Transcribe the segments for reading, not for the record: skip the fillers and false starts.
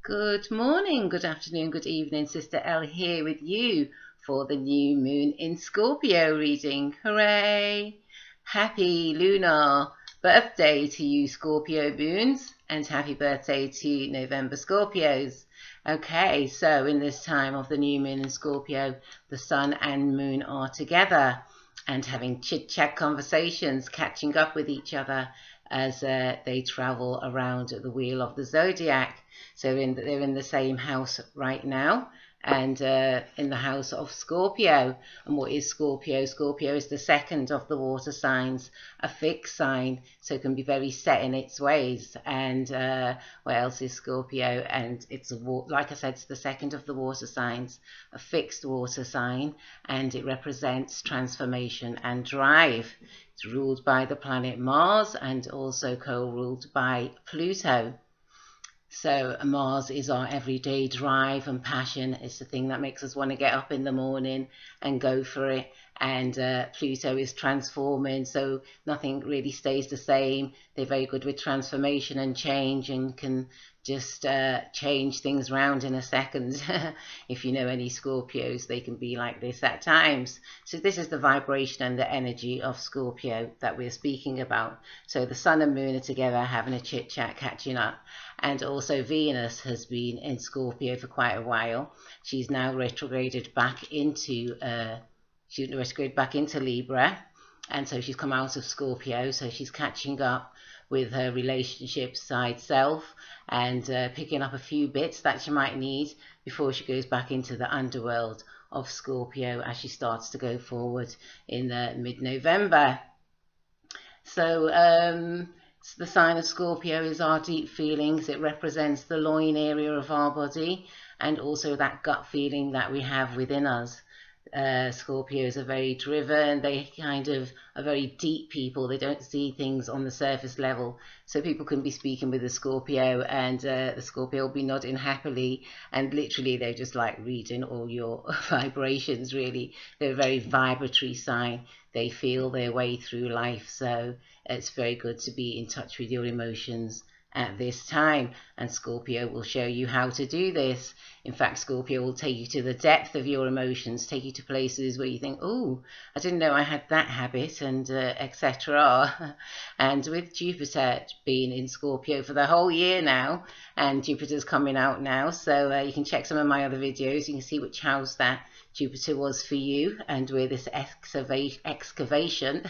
Good morning, good afternoon, good evening. Sister Elle here with you for the new moon in Scorpio reading. Hooray! Happy lunar birthday to you, Scorpio moons, and happy birthday to November Scorpios. Okay, so in this time of the new moon in Scorpio, the sun and moon are together and having chit-chat conversations, catching up with each other as they travel around the wheel of the zodiac. So they're in the same house right now, and in the house of Scorpio. And what is Scorpio? Scorpio is the second of the water signs, a fixed sign, so it can be very set in its ways. And what else is Scorpio? And it's like I said, it's the second of the water signs, a fixed water sign, and it represents transformation and drive. It's ruled by the planet Mars and also co-ruled by Pluto. So Mars is our everyday drive and passion. It's the thing that makes us want to get up in the morning and go for it. And Pluto is transforming, so nothing really stays the same. They're very good with transformation and change, and can just change things around in a second. If you know any Scorpios, they can be like this at times. So this is the vibration and the energy of Scorpio that we're speaking about. So the sun and moon are together having a chit chat, catching up. And also Venus has been in Scorpio for quite a while. She's now retrograded back into Libra, and so she's come out of Scorpio, so she's catching up with her relationship side self and picking up a few bits that she might need before she goes back into the underworld of Scorpio as she starts to go forward in mid-November. So the sign of Scorpio is our deep feelings. It represents the loin area of our body and also that gut feeling that we have within us. Scorpios are very driven. They kind of are very deep people. They don't see things on the surface level. So people can be speaking with a Scorpio, and the Scorpio will be nodding happily, and literally they're just like reading all your vibrations, really. They're a very vibratory sign. They feel their way through life. So it's very good to be in touch with your emotions at this time, and Scorpio will show you how to do this. In fact, Scorpio will take you to the depth of your emotions, take you to places where you think, oh, I didn't know I had that habit, and etc. And with Jupiter being in Scorpio for the whole year now, and Jupiter's coming out now, so you can check some of my other videos. You can see which house that Jupiter was for you, and where this excavation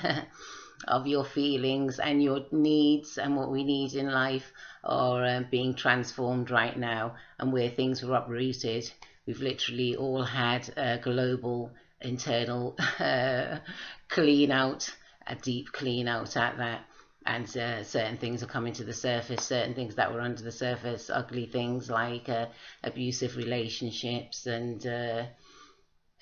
of your feelings and your needs and what we need in life are being transformed right now, and where things were uprooted. We've literally all had a global internal clean out, a deep clean out at that, and certain things are coming to the surface, certain things that were under the surface, ugly things like abusive relationships and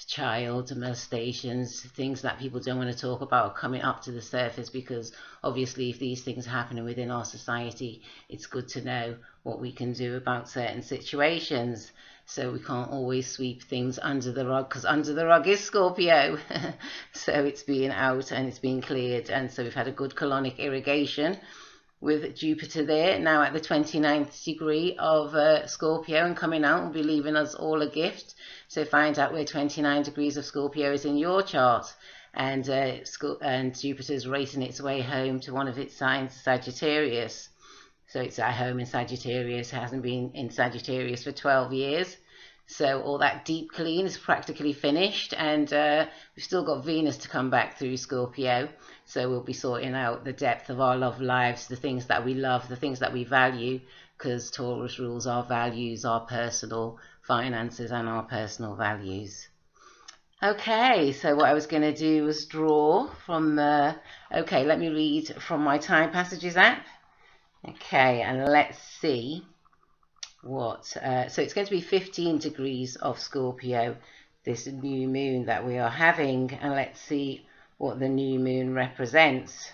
child molestations, things that people don't want to talk about are coming up to the surface, because obviously if these things are happening within our society, it's good to know what we can do about certain situations. So we can't always sweep things under the rug, because under the rug is Scorpio. So it's being out and it's being cleared, and so we've had a good colonic irrigation with Jupiter there now at the 29th degree of Scorpio, and coming out and be leaving us all a gift. So find out where 29 degrees of Scorpio is in your chart, and Jupiter's racing its way home to one of its signs, Sagittarius. So it's at home in Sagittarius. It hasn't been in Sagittarius for 12 years. So all that deep clean is practically finished, and we've still got Venus to come back through Scorpio. So we'll be sorting out the depth of our love lives, the things that we love, the things that we value, because Taurus rules our values, our personal finances and our personal values. Okay, so what I was going to do was draw from okay, let me read from my Time Passages app. Okay, and let's see what, so it's going to be 15 degrees of Scorpio, this new moon that we are having, and let's see what the new moon represents.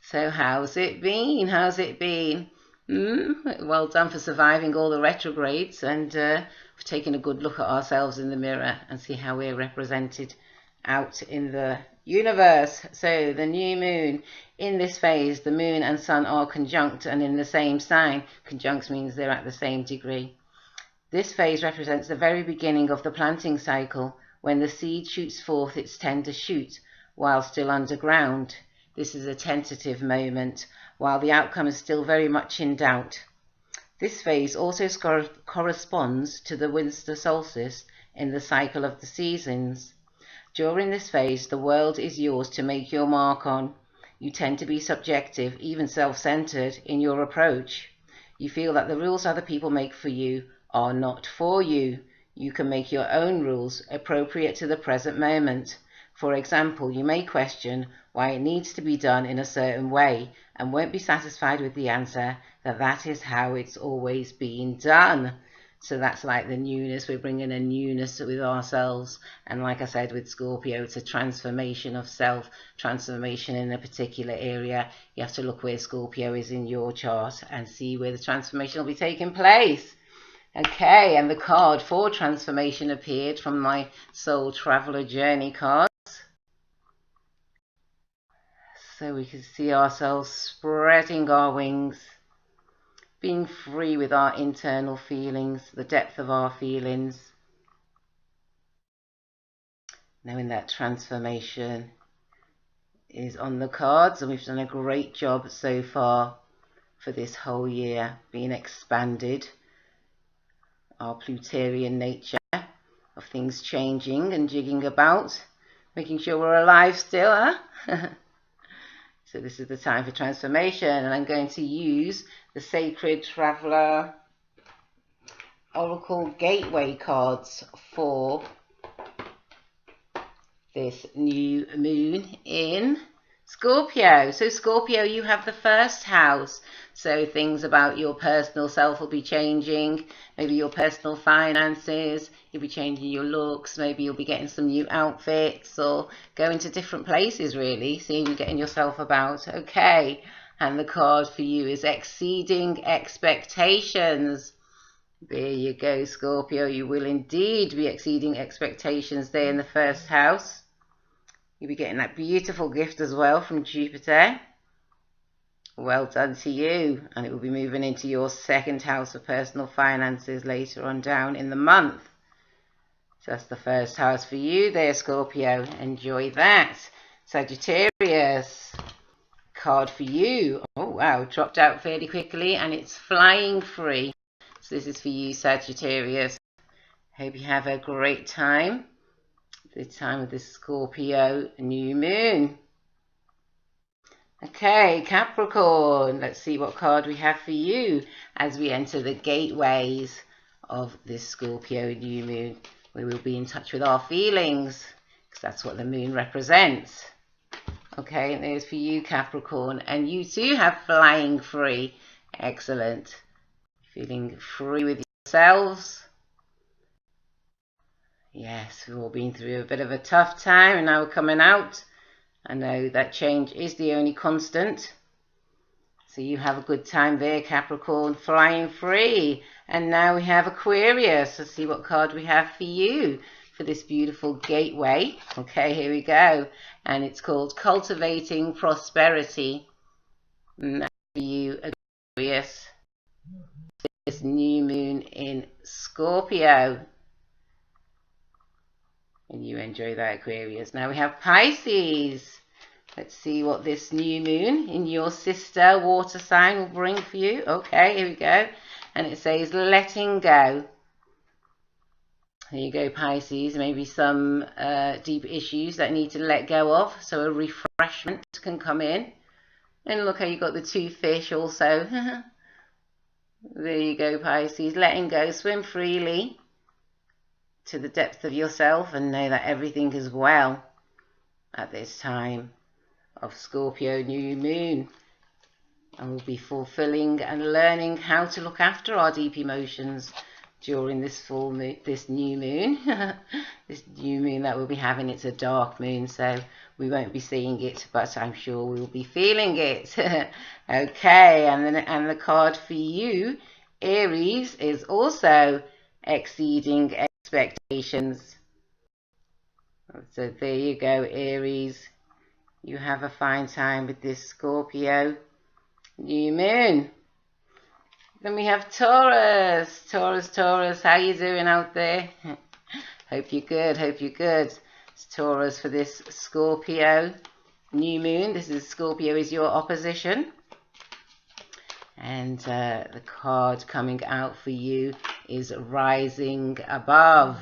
So how's it been? How's it been? Well done for surviving all the retrogrades and for taking a good look at ourselves in the mirror and see how we're represented out in the universe. So the new moon in this phase, the moon and sun are conjunct and in the same sign. Conjunct means they're at the same degree. This phase represents the very beginning of the planting cycle, when the seed shoots forth its tender shoot while still underground. This is a tentative moment, while the outcome is still very much in doubt. This phase also corresponds to the winter solstice in the cycle of the seasons. During this phase, the world is yours to make your mark on. You tend to be subjective, even self-centered in your approach. You feel that the rules other people make for you are not for you. You can make your own rules appropriate to the present moment. For example, you may question why it needs to be done in a certain way and won't be satisfied with the answer that that is how it's always been done. So that's like the newness. We're bringing a newness with ourselves. And like I said, with Scorpio, it's a transformation of self, transformation in a particular area. You have to look where Scorpio is in your chart and see where the transformation will be taking place. Okay, and the card for transformation appeared from my Soul Traveler Journey cards. So we can see ourselves spreading our wings, being free with our internal feelings, the depth of our feelings, knowing that transformation is on the cards, and we've done a great job so far for this whole year, being expanded. Our Plutonian nature of things changing and jigging about, making sure we're alive still, huh? So this is the time for transformation, and I'm going to use the Sacred Traveler Oracle Gateway cards for this new moon in Scorpio. So Scorpio, you have the first house. So things about your personal self will be changing. Maybe your personal finances, you'll be changing your looks. Maybe you'll be getting some new outfits or going to different places, really, seeing you getting yourself about. Okay, and the card for you is exceeding expectations. There you go, Scorpio. You will indeed be exceeding expectations there in the first house. You'll be getting that beautiful gift as well from Jupiter. Well done to you. And it will be moving into your second house of personal finances later on down in the month. So that's the first house for you there, Scorpio. Enjoy that. Sagittarius, card for you. Oh, wow. Dropped out fairly quickly and it's flying free. So this is for you, Sagittarius. Hope you have a great time. The time of this Scorpio new moon. Okay, Capricorn, let's see what card we have for you as we enter the gateways of this Scorpio new moon, where we'll be in touch with our feelings, because that's what the moon represents. Okay, and there's for you, Capricorn, and you too have flying free. Excellent. Feeling free with yourselves. Yes, we've all been through a bit of a tough time and now we're coming out. I know that change is the only constant. So you have a good time there, Capricorn, flying free. And now we have Aquarius. Let's see what card we have for you for this beautiful gateway. Okay, here we go. And it's called Cultivating Prosperity. And that's for you, Aquarius. This new moon in Scorpio. And you enjoy that, Aquarius. Now we have Pisces. Let's see what this new moon in your sister water sign will bring for you. Okay, here we go. And it says letting go. Here you go, Pisces. Maybe some deep issues that need to let go of. So a refreshment can come in. And look how you got the two fish also. There you go, Pisces. Letting go. Swim freely to the depth of yourself and know that everything is well at this time of Scorpio new moon. And we'll be fulfilling and learning how to look after our deep emotions during this this new moon. This new moon that we'll be having, it's a dark moon, so we won't be seeing it, but I'm sure we'll be feeling it. Okay, and the card for you, Aries, is also exceeding expectations. So there you go, Aries. You have a fine time with this Scorpio new moon. Then we have Taurus. Taurus, how you doing out there? Hope you're good, hope you're good. It's Taurus for this Scorpio new moon. This is Scorpio is your opposition. And the card coming out for you is Rising Above.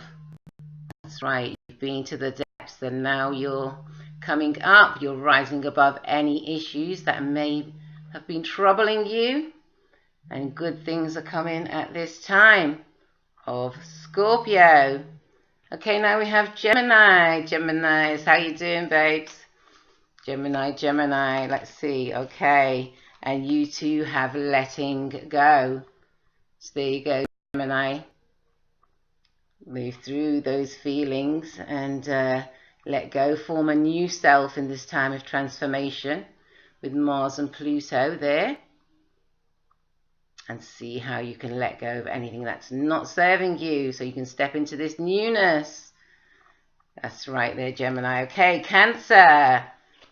That's right, you've been to the depths and now you're coming up. You're rising above any issues that may have been troubling you. And good things are coming at this time of Scorpio. Okay, now we have Gemini. Geminis, how you doing, babes? Gemini, let's see. Okay, and you two have letting go. So there you go, Gemini. Move through those feelings and let go. Form a new self in this time of transformation with Mars and Pluto there. And see how you can let go of anything that's not serving you so you can step into this newness. That's right there, Gemini. Okay, Cancer.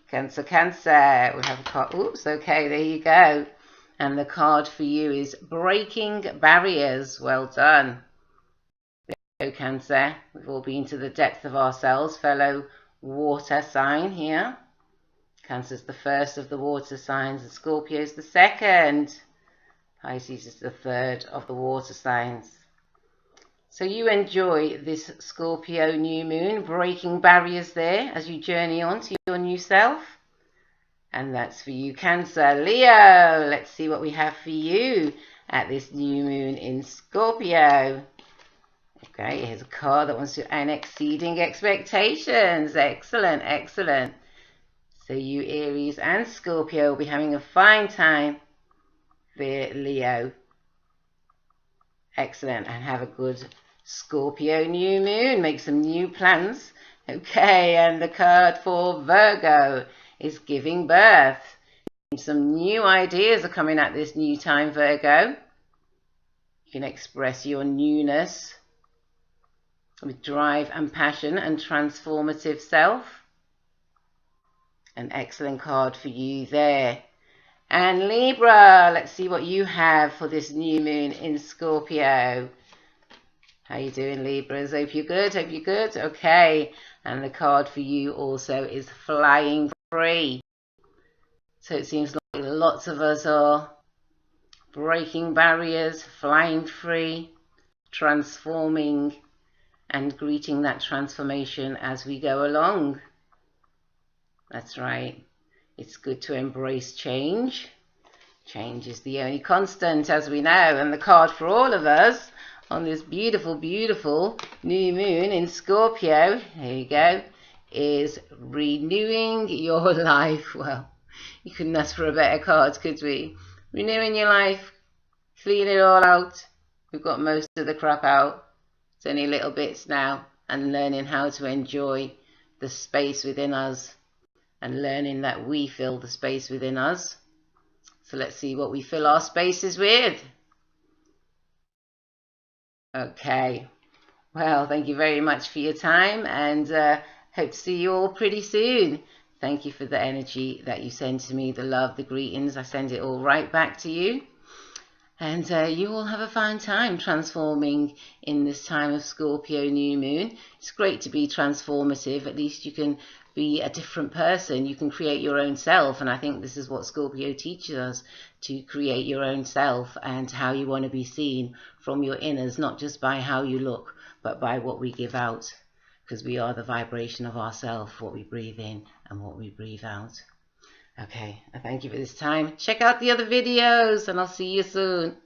Cancer. We have a card. Oops, okay, there you go. And the card for you is Breaking Barriers. Well done. There you go, Cancer. We've all been to the depth of ourselves. Fellow water sign here. Cancer's the first of the water signs and Scorpio's the second. Pisces is the third of the water signs. So you enjoy this Scorpio new moon, breaking barriers there as you journey on to your new self. And that's for you, Cancer. Leo, let's see what we have for you at this new moon in Scorpio. Okay, here's a card that wants to end exceeding expectations. Excellent, excellent. So you Aries and Scorpio will be having a fine time. Leo, excellent, and have a good Scorpio new moon. Make some new plans. Okay, and the card for Virgo is giving birth. Some new ideas are coming at this new time, Virgo. You can express your newness with drive and passion and transformative self. An excellent card for you there. And Libra, let's see what you have for this new moon in Scorpio. How you doing, Libras? Hope you're good, hope you're good. Okay, and the card for you also is Flying Free. So it seems like lots of us are breaking barriers, flying free, transforming, and greeting that transformation as we go along. That's right. It's good to embrace change. Change is the only constant, as we know. And the card for all of us on this beautiful, beautiful new moon in Scorpio, here you go, is Renewing Your Life. Well, you couldn't ask for a better card, could we? Renewing your life, clean it all out. We've got most of the crap out. It's only little bits now. And learning how to enjoy the space within us. And learning that we fill the space within us. So let's see what we fill our spaces with. Okay. Well, thank you very much for your time and hope to see you all pretty soon. Thank you for the energy that you send to me, the love, the greetings. I send it all right back to you. And you all have a fine time transforming in this time of Scorpio new moon. It's great to be transformative. At least you can be a different person. You can create your own self. And I think this is what Scorpio teaches us, to create your own self and how you want to be seen from your inners, not just by how you look, but by what we give out. Because we are the vibration of ourself, what we breathe in and what we breathe out. Okay, I thank you for this time. Check out the other videos and I'll see you soon.